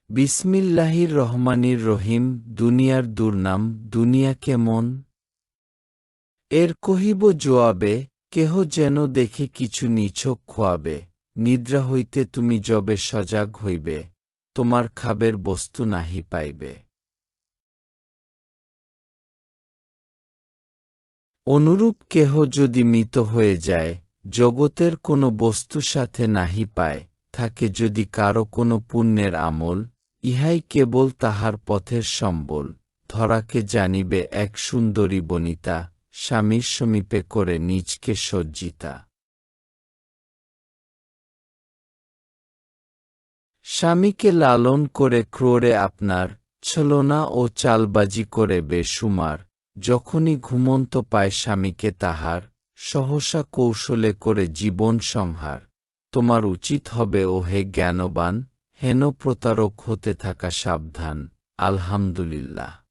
বিসমিল্লাহির রহমানির রহিম। দুনিয়ার দুর্নাম, দুনিয়া কেমন? এর কহিব জবাবে, কেহ যেন দেখে কিছু নিছক খোয়াবে। নিদ্রা হইতে তুমি যবে সজাগ হইবে, তোমার খাবের বস্তু নাহি পাইবে। অনুরূপ কেহ যদি মৃত হয়ে যায়, জগতের কোনো বস্তু সাথে নাহি পায়, থাকে যদি কারো কোনো পুণ্যের আমল, ইহাই কেবল তাহার পথের সম্বল। ধরাকে জানিবে এক সুন্দরী বনিতা, স্বামীর সমীপে করে নিজকে সজ্জিতা। স্বামীকে লালন করে ক্রোড়ে আপনার, ছলনা ও চালবাজি করে বেসুমার। যখনই ঘুমন্ত পায় স্বামীকে তাহার, সহসা কৌশলে করে জীবন সংহার। তোমার উচিত হবে ও হে জ্ঞানবান, হেন প্রতারক হতে থাকা সাবধান। আলহামদুলিল্লাহ।